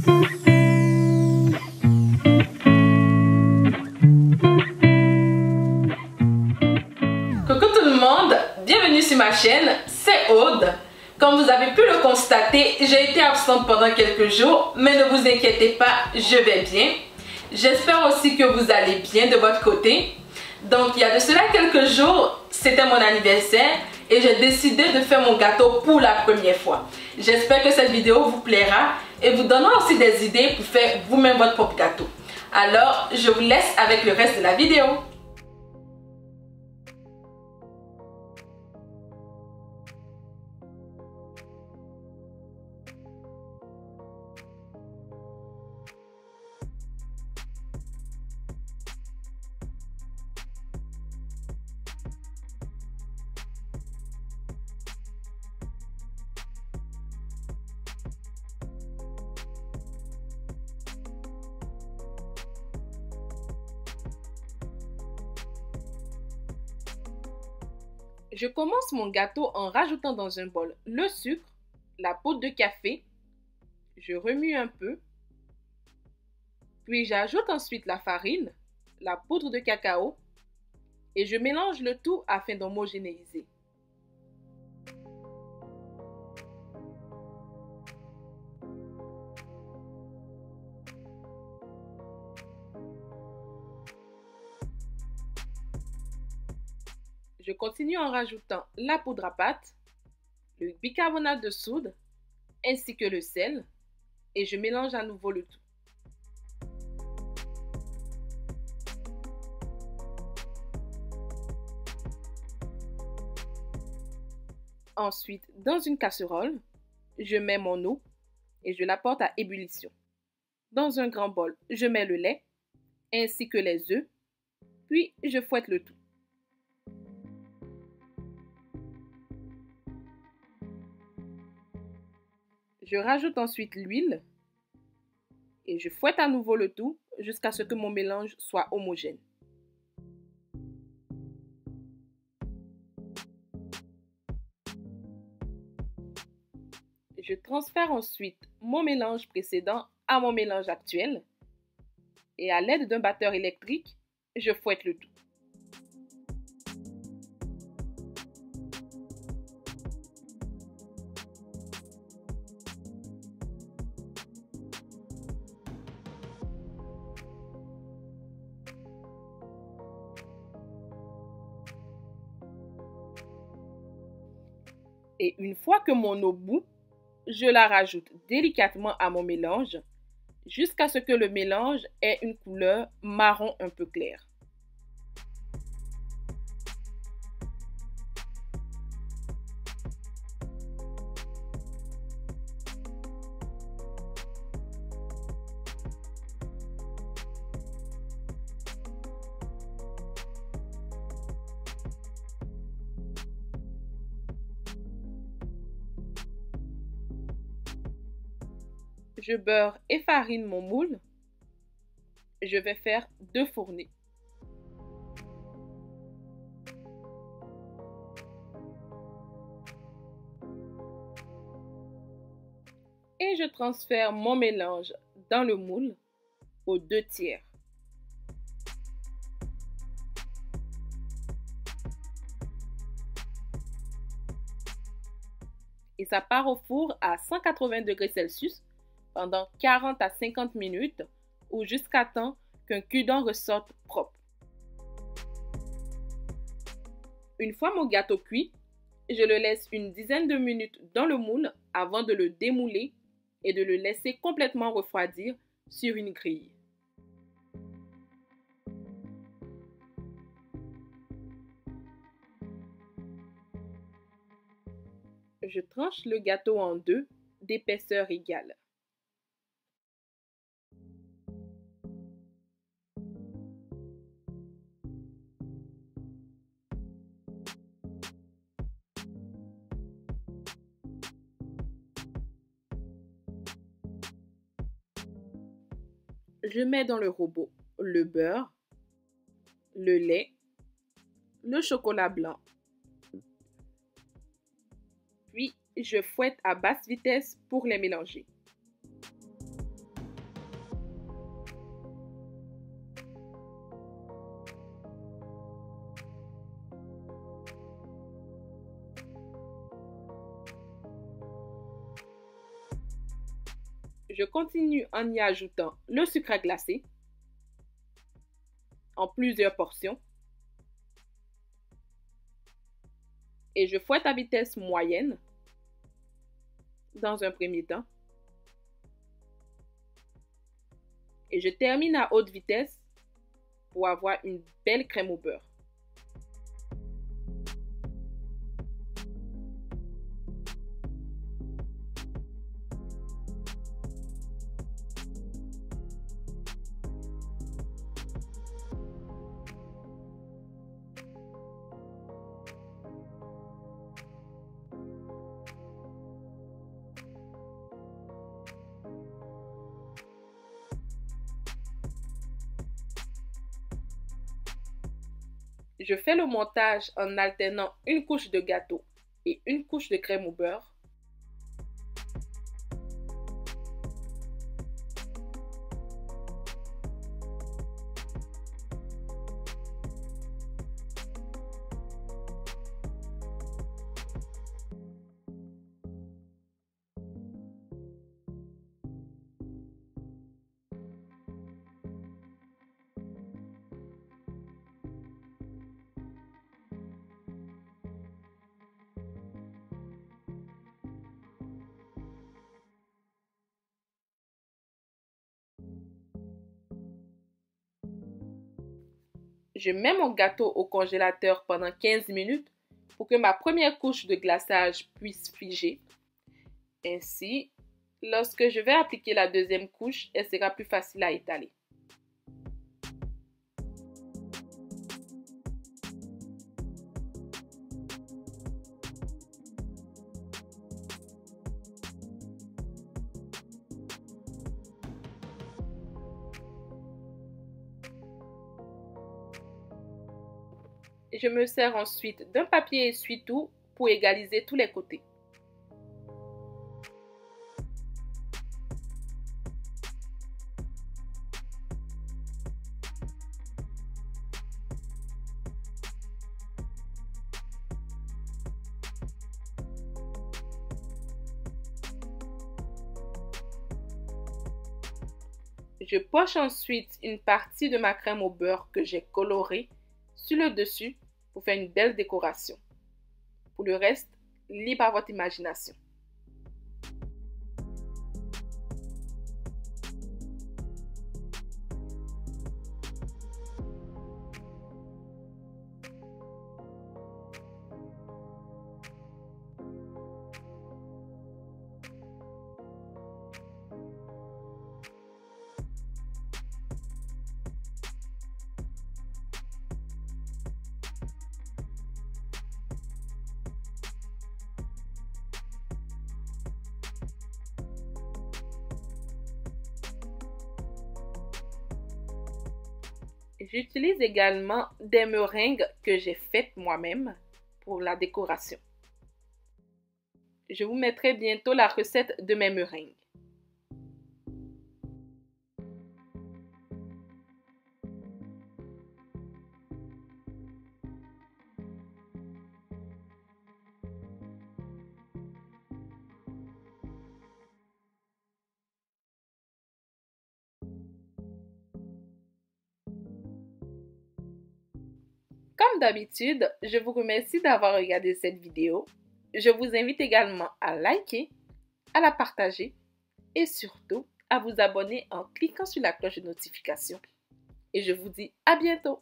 Coucou tout le monde, bienvenue sur ma chaîne, c'est Aude. Comme vous avez pu le constater, j'ai été absente pendant quelques jours, mais ne vous inquiétez pas, je vais bien. J'espère aussi que vous allez bien de votre côté. Donc il y a de cela quelques jours, c'était mon anniversaire et j'ai décidé de faire mon gâteau pour la première fois. J'espère que cette vidéo vous plaira et vous donnera aussi des idées pour faire vous-même votre propre gâteau. Alors, je vous laisse avec le reste de la vidéo. Je commence mon gâteau en rajoutant dans un bol le sucre, la poudre de café, je remue un peu, puis j'ajoute ensuite la farine, la poudre de cacao et je mélange le tout afin d'homogénéiser. Je continue en rajoutant la poudre à pâte, le bicarbonate de soude ainsi que le sel et je mélange à nouveau le tout. Ensuite, dans une casserole, je mets mon eau et je la porte à ébullition. Dans un grand bol, je mets le lait ainsi que les œufs, puis je fouette le tout. Je rajoute ensuite l'huile et je fouette à nouveau le tout jusqu'à ce que mon mélange soit homogène. Je transfère ensuite mon mélange précédent à mon mélange actuel et à l'aide d'un batteur électrique, je fouette le tout. Et une fois que mon eau bout, je la rajoute délicatement à mon mélange jusqu'à ce que le mélange ait une couleur marron un peu claire. Je beurre et farine mon moule. Je vais faire 2 fournées. Et je transfère mon mélange dans le moule aux 2 tiers. Et ça part au four à 180 degrés Celsius pendant 40 à 50 minutes ou jusqu'à temps qu'un cul-dent ressorte propre. Une fois mon gâteau cuit, je le laisse une dizaine de minutes dans le moule avant de le démouler et de le laisser complètement refroidir sur une grille. Je tranche le gâteau en deux d'épaisseur égale. Je mets dans le robot le beurre, le lait, le chocolat blanc. Puis, je fouette à basse vitesse pour les mélanger. Je continue en y ajoutant le sucre à glacer en plusieurs portions et je fouette à vitesse moyenne dans un premier temps et je termine à haute vitesse pour avoir une belle crème au beurre. Je fais le montage en alternant une couche de gâteau et une couche de crème au beurre. Je mets mon gâteau au congélateur pendant 15 minutes pour que ma première couche de glaçage puisse figer. Ainsi, lorsque je vais appliquer la deuxième couche, elle sera plus facile à étaler. Je me sers ensuite d'un papier essuie-tout pour égaliser tous les côtés. Je poche ensuite une partie de ma crème au beurre que j'ai colorée sur le dessus pour faire une belle décoration. Pour le reste, libre à votre imagination. J'utilise également des meringues que j'ai faites moi-même pour la décoration. Je vous mettrai bientôt la recette de mes meringues. Comme d'habitude, je vous remercie d'avoir regardé cette vidéo. Je vous invite également à liker, à la partager et surtout à vous abonner en cliquant sur la cloche de notification. Et je vous dis à bientôt!